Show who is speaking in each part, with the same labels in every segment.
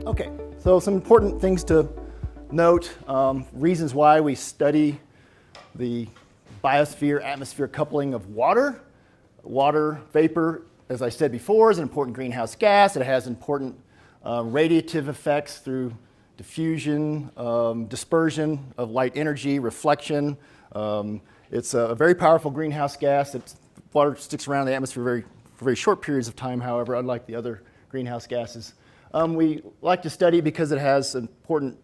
Speaker 1: Okay, so some important things to note, reasons why we study the biosphere-atmosphere coupling of water. Water vapor, as I said before, is an important greenhouse gas. It has important radiative effects through diffusion, dispersion of light energy, reflection. It's a very powerful greenhouse gas. Water sticks around the atmosphere for very short periods of time, however, unlike the other greenhouse gases. We like to study because it has important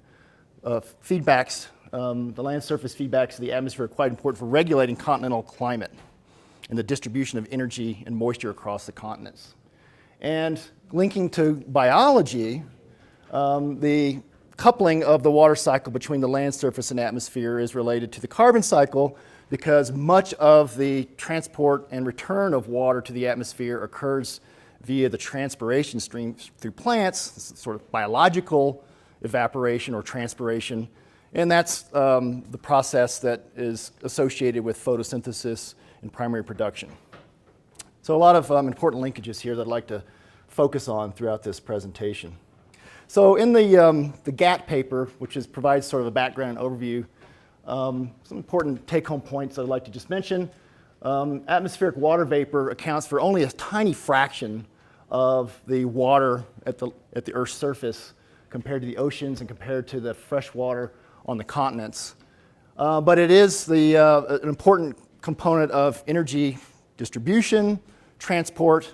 Speaker 1: feedbacks. The land surface feedbacks of the atmosphere are quite important for regulating continental climate and the distribution of energy and moisture across the continents. And linking to biology, the coupling of the water cycle between the land surface and atmosphere is related to the carbon cycle because much of the transport and return of water to the atmosphere occurs via the transpiration stream through plants, this is sort of biological evaporation or transpiration, and that's the process that is associated with photosynthesis and primary production. So a lot of important linkages here that I'd like to focus on throughout this presentation. So in the GATT paper, which provides sort of a background overview, some important take-home points I'd like to just mention. Atmospheric water vapor accounts for only a tiny fraction of the water at the Earth's surface compared to the oceans and compared to the fresh water on the continents. But it is an important component of energy distribution, transport,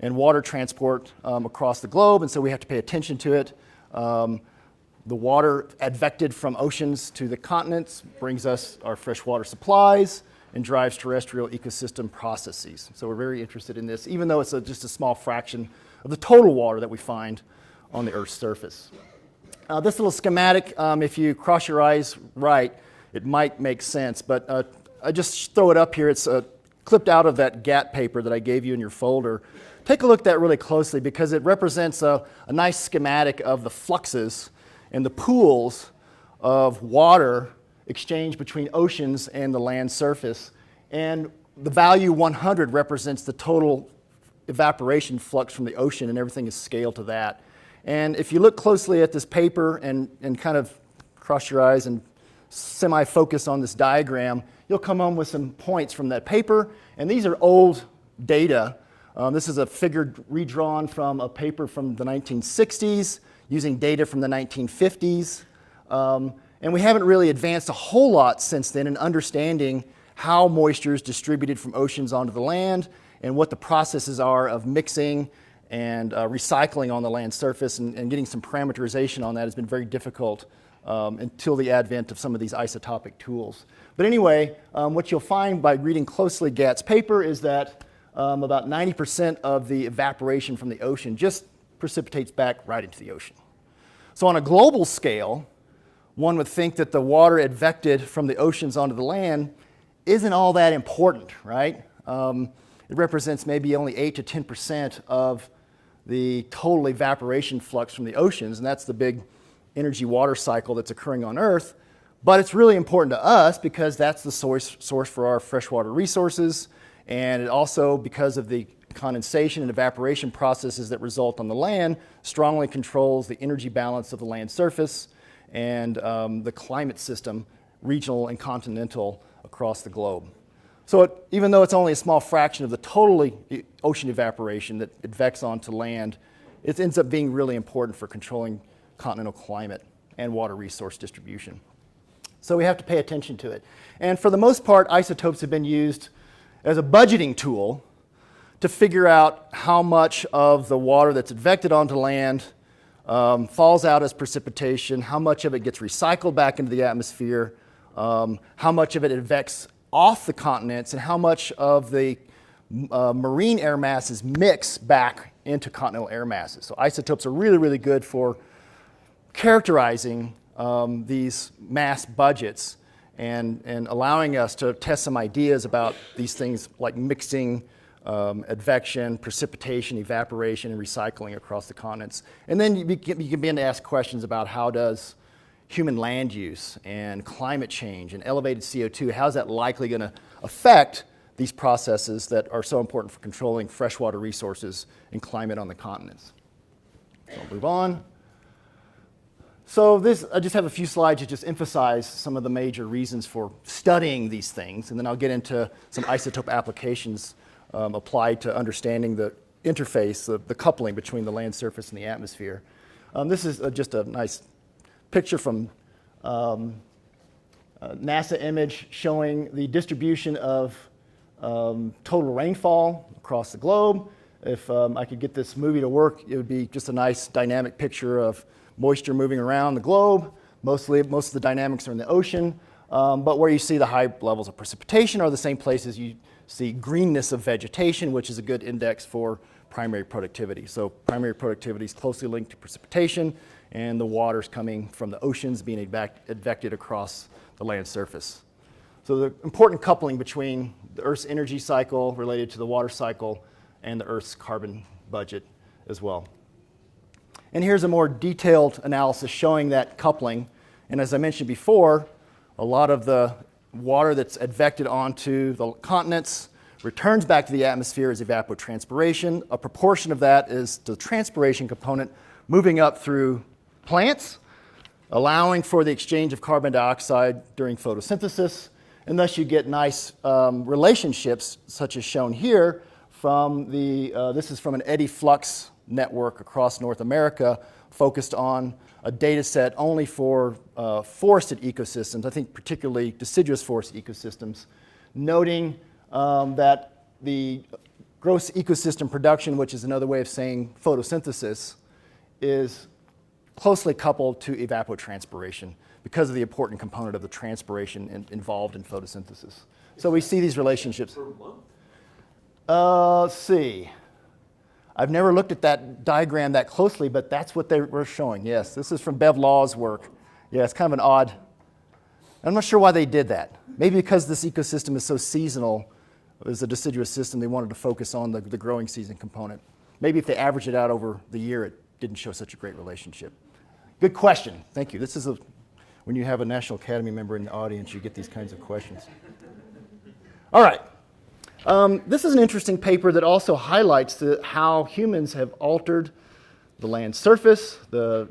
Speaker 1: and water transport across the globe, and so we have to pay attention to it. The water advected from oceans to the continents brings us our freshwater supplies and drives terrestrial ecosystem processes. So we're very interested in this, even though it's just a small fraction of the total water that we find on the Earth's surface. This little schematic, if you cross your eyes right, it might make sense, but I just throw it up here. It's clipped out of that GATT paper that I gave you in your folder. Take a look at that really closely because it represents a nice schematic of the fluxes and the pools of water exchange between oceans and the land surface. And the value 100 represents the total evaporation flux from the ocean, and everything is scaled to that. And if you look closely at this paper and kind of cross your eyes and semi-focus on this diagram, you'll come home with some points from that paper. And these are old data. This is a figure redrawn from a paper from the 1960s using data from the 1950s. And we haven't really advanced a whole lot since then in understanding how moisture is distributed from oceans onto the land and what the processes are of mixing and recycling on the land surface, and getting some parameterization on that has been very difficult until the advent of some of these isotopic tools. But anyway, what you'll find by reading closely GATT's paper is that about 90% of the evaporation from the ocean just precipitates back right into the ocean. So on a global scale, one would think that the water advected from the oceans onto the land isn't all that important, right? It represents maybe only 8 to 10% of the total evaporation flux from the oceans, and that's the big energy water cycle that's occurring on Earth. But it's really important to us because that's the source for our freshwater resources, and it also, because of the condensation and evaporation processes that result on the land, strongly controls the energy balance of the land surface and the climate system, regional and continental, across the globe. So even though it's only a small fraction of the total ocean evaporation that advects onto land, it ends up being really important for controlling continental climate and water resource distribution. So we have to pay attention to it. And for the most part, isotopes have been used as a budgeting tool to figure out how much of the water that's advected onto land falls out as precipitation, how much of it gets recycled back into the atmosphere, how much of it advects off the continents, and how much of the marine air masses mix back into continental air masses. So isotopes are really, really good for characterizing these mass budgets and allowing us to test some ideas about these things like mixing, advection, precipitation, evaporation, and recycling across the continents. And then you can begin to ask questions about how does human land use and climate change and elevated CO2, how's that likely going to affect these processes that are so important for controlling freshwater resources and climate on the continents. So I'll move on. So I just have a few slides to just emphasize some of the major reasons for studying these things, and then I'll get into some isotope applications applied to understanding the interface, the coupling between the land surface and the atmosphere. This is just a nice picture from NASA image showing the distribution of total rainfall across the globe. If I could get this movie to work, it would be just a nice dynamic picture of moisture moving around the globe. Most of the dynamics are in the ocean, but where you see the high levels of precipitation are the same places you see greenness of vegetation, which is a good index for primary productivity. So primary productivity is closely linked to precipitation, and the water's coming from the oceans being advected across the land surface. So the important coupling between the Earth's energy cycle related to the water cycle and the Earth's carbon budget as well. And here's a more detailed analysis showing that coupling. And as I mentioned before, a lot of the water that's advected onto the continents returns back to the atmosphere as evapotranspiration. A proportion of that is the transpiration component moving up through plants, allowing for the exchange of carbon dioxide during photosynthesis. And thus you get nice relationships, such as shown here, from this is from an eddy flux network across North America focused on a data set only for forested ecosystems, I think particularly deciduous forest ecosystems, noting that the gross ecosystem production, which is another way of saying photosynthesis, is closely coupled to evapotranspiration because of the important component of the transpiration involved in photosynthesis. So we see these relationships.
Speaker 2: Per month?
Speaker 1: Let's see. I've never looked at that diagram that closely, but that's what they were showing. Yes, this is from Bev Law's work. Yeah, it's kind of an odd. I'm not sure why they did that. Maybe because this ecosystem is so seasonal, as a deciduous system, they wanted to focus on the growing season component. Maybe if they average it out over the year, it didn't show such a great relationship. Good question. Thank you. This is when you have a National Academy member in the audience, you get these kinds of questions. All right. This is an interesting paper that also highlights how humans have altered the land surface, the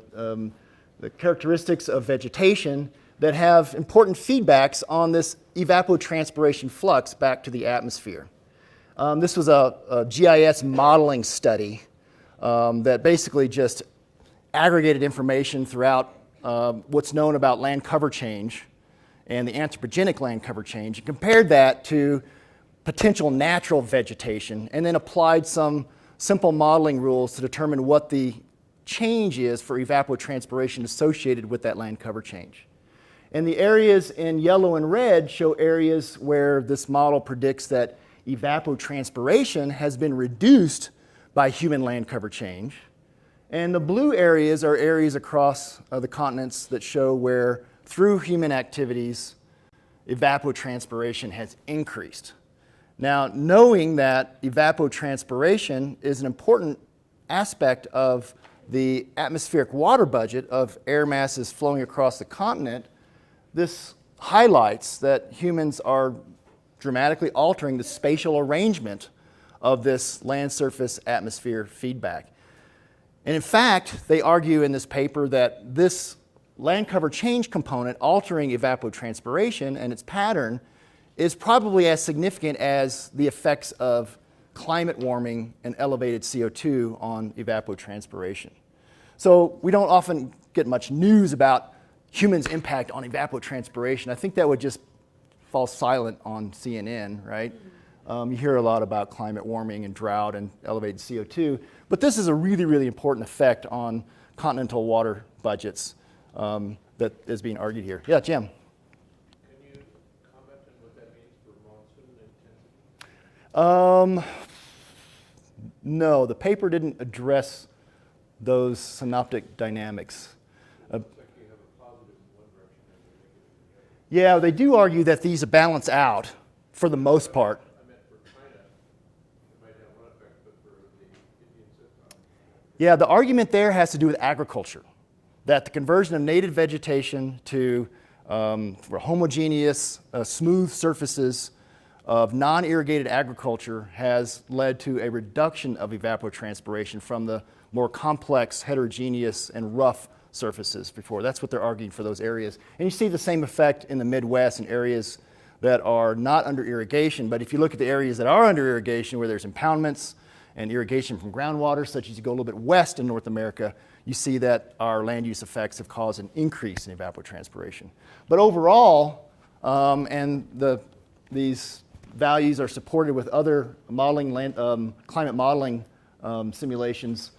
Speaker 1: characteristics of vegetation that have important feedbacks on this evapotranspiration flux back to the atmosphere. This was a GIS modeling study that basically just aggregated information throughout what's known about land cover change and the anthropogenic land cover change, and compared that to potential natural vegetation, and then applied some simple modeling rules to determine what the change is for evapotranspiration associated with that land cover change. And the areas in yellow and red show areas where this model predicts that evapotranspiration has been reduced by human land cover change. And the blue areas are areas across the continents that show where, through human activities, evapotranspiration has increased. Now, knowing that evapotranspiration is an important aspect of the atmospheric water budget of air masses flowing across the continent, this highlights that humans are dramatically altering the spatial arrangement of this land surface atmosphere feedback. And in fact, they argue in this paper that this land cover change component altering evapotranspiration and its pattern is probably as significant as the effects of climate warming and elevated CO2 on evapotranspiration. So we don't often get much news about humans' impact on evapotranspiration. I think that would just fall silent on CNN, right? You hear a lot about climate warming and drought and elevated CO2, but this is a really, really important effect on continental water budgets that is being argued here. Yeah, Jim. No, the paper didn't address those synoptic dynamics. Yeah, they do argue that these balance out for the most part. Yeah, the argument there has to do with agriculture, that the conversion of native vegetation to for homogeneous, smooth surfaces of non-irrigated agriculture has led to a reduction of evapotranspiration from the more complex, heterogeneous, and rough surfaces before. That's what they're arguing for those areas. And you see the same effect in the Midwest in areas that are not under irrigation. But if you look at the areas that are under irrigation, where there's impoundments and irrigation from groundwater, such as you go a little bit west in North America, you see that our land use effects have caused an increase in evapotranspiration. But overall, these values are supported with other modeling climate modeling simulations.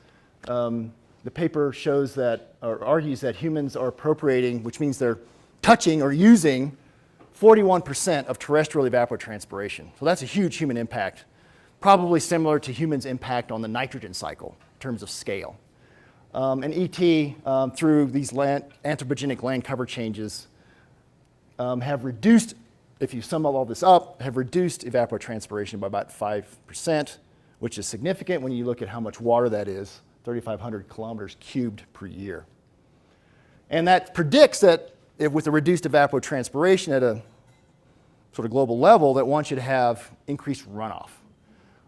Speaker 1: The paper shows that, or argues that humans are appropriating, which means they're touching or using 41% of terrestrial evapotranspiration. So that's a huge human impact, probably similar to humans' impact on the nitrogen cycle in terms of scale. And ET, through these anthropogenic land cover changes, have reduced, if you sum all this up, have reduced evapotranspiration by about 5%, which is significant when you look at how much water that is, 3,500 kilometers cubed per year. And that predicts that if with a reduced evapotranspiration at a sort of global level, that one should have increased runoff.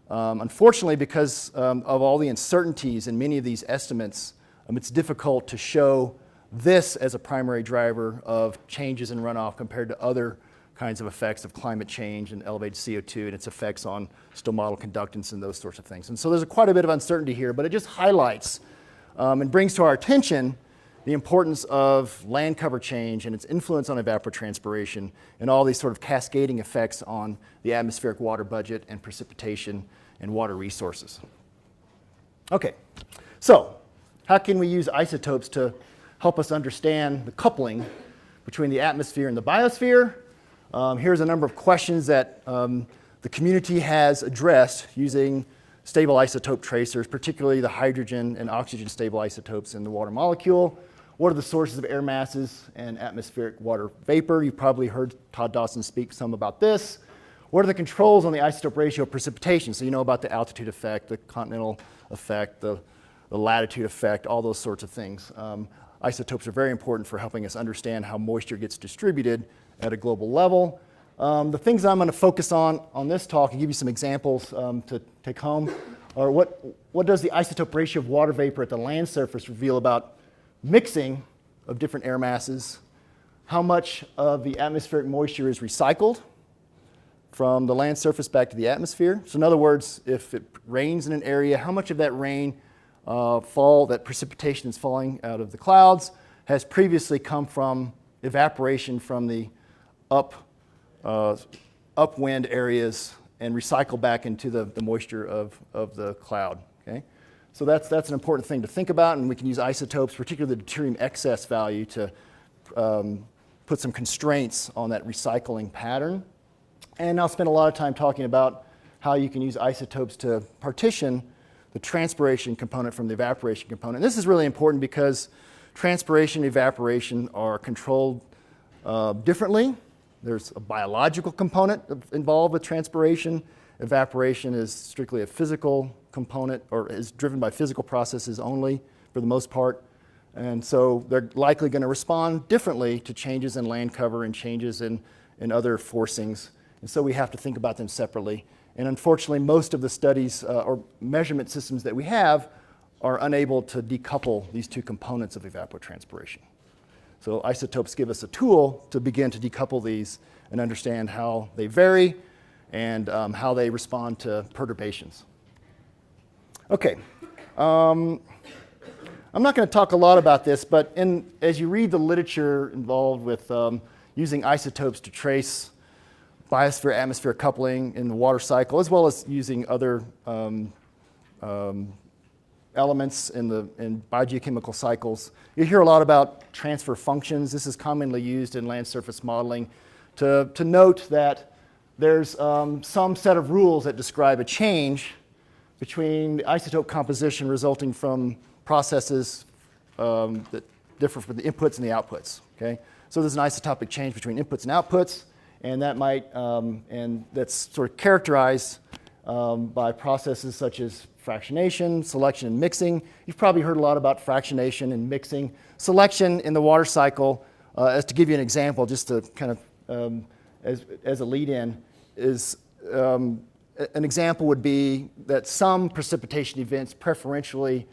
Speaker 1: Unfortunately, because of all the uncertainties in many of these estimates, it's difficult to show this as a primary driver of changes in runoff compared to other kinds of effects of climate change and elevated CO2 and its effects on still model conductance and those sorts of things. And so there's quite a bit of uncertainty here, but it just highlights and brings to our attention the importance of land cover change and its influence on evapotranspiration and all these sort of cascading effects on the atmospheric water budget and precipitation and water resources. Okay, so how can we use isotopes to help us understand the coupling between the atmosphere and the biosphere? Here's a number of questions that the community has addressed using stable isotope tracers, particularly the hydrogen and oxygen stable isotopes in the water molecule. What are the sources of air masses and atmospheric water vapor? You've probably heard Todd Dawson speak some about this. What are the controls on the isotope ratio of precipitation? So you know about the altitude effect, the continental effect, the latitude effect, all those sorts of things. Isotopes are very important for helping us understand how moisture gets distributed at a global level. The things I'm going to focus on this talk and give you some examples to take home are what does the isotope ratio of water vapor at the land surface reveal about mixing of different air masses, how much of the atmospheric moisture is recycled from the land surface back to the atmosphere. So in other words, if it rains in an area, how much of that rain that precipitation is falling out of the clouds has previously come from evaporation from the upwind areas and recycled back into the moisture of the cloud. Okay? So that's an important thing to think about, and we can use isotopes, particularly the deuterium excess value, to put some constraints on that recycling pattern. And I'll spend a lot of time talking about how you can use isotopes to partition the transpiration component from the evaporation component. And this is really important because transpiration and evaporation are controlled differently. There's a biological component involved with transpiration. Evaporation is strictly a physical component, or is driven by physical processes only for the most part. And so they're likely going to respond differently to changes in land cover and changes in other forcings. And so we have to think about them separately. And unfortunately, most of the studies or measurement systems that we have are unable to decouple these two components of evapotranspiration. So isotopes give us a tool to begin to decouple these and understand how they vary and how they respond to perturbations. Okay, I'm not going to talk a lot about this, but as you read the literature involved with using isotopes to trace biosphere-atmosphere coupling in the water cycle, as well as using other elements in biogeochemical cycles, you hear a lot about transfer functions. This is commonly used in land surface modeling to note that there's some set of rules that describe a change between the isotope composition resulting from processes that differ from the inputs and the outputs. Okay? So there's an isotopic change between inputs and outputs, and that might and that's sort of characterized by processes such as fractionation, selection, and mixing. You've probably heard a lot about fractionation and mixing. Selection in the water cycle, as to give you an example, just to kind of as a lead-in, is an example would be that some precipitation events preferentially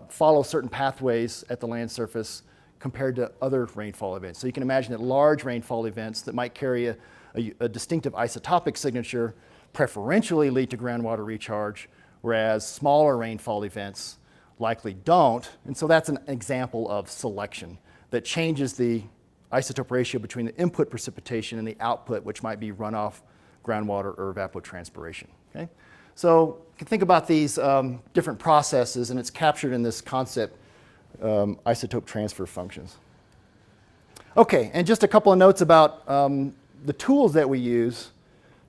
Speaker 1: follow certain pathways at the land surface compared to other rainfall events. So you can imagine that large rainfall events that might carry a distinctive isotopic signature preferentially lead to groundwater recharge, whereas smaller rainfall events likely don't. And so that's an example of selection that changes the isotope ratio between the input precipitation and the output, which might be runoff, groundwater, or evapotranspiration. Okay? So you can think about these different processes, and it's captured in this concept, isotope transfer functions. Okay, and just a couple of notes about the tools that we use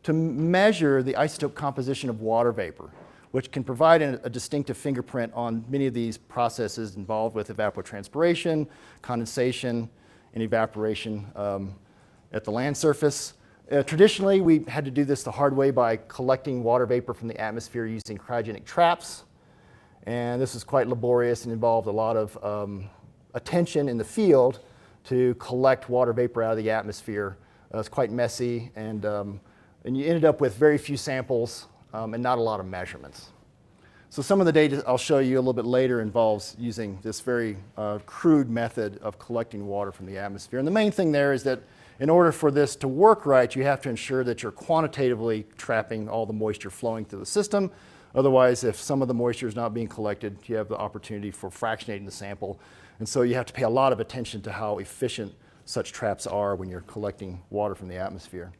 Speaker 1: to measure the isotope composition of water vapor, which can provide a distinctive fingerprint on many of these processes involved with evapotranspiration, condensation, and evaporation at the land surface. Traditionally, we had to do this the hard way by collecting water vapor from the atmosphere using cryogenic traps. And this was quite laborious and involved a lot of attention in the field to collect water vapor out of the atmosphere. It was quite messy, and you ended up with very few samples and not a lot of measurements. So some of the data I'll show you a little bit later involves using this very crude method of collecting water from the atmosphere. And the main thing there is that in order for this to work right, you have to ensure that you're quantitatively trapping all the moisture flowing through the system. Otherwise, if some of the moisture is not being collected, you have the opportunity for fractionating the sample. And so you have to pay a lot of attention to how efficient such traps are when you're collecting water from the atmosphere.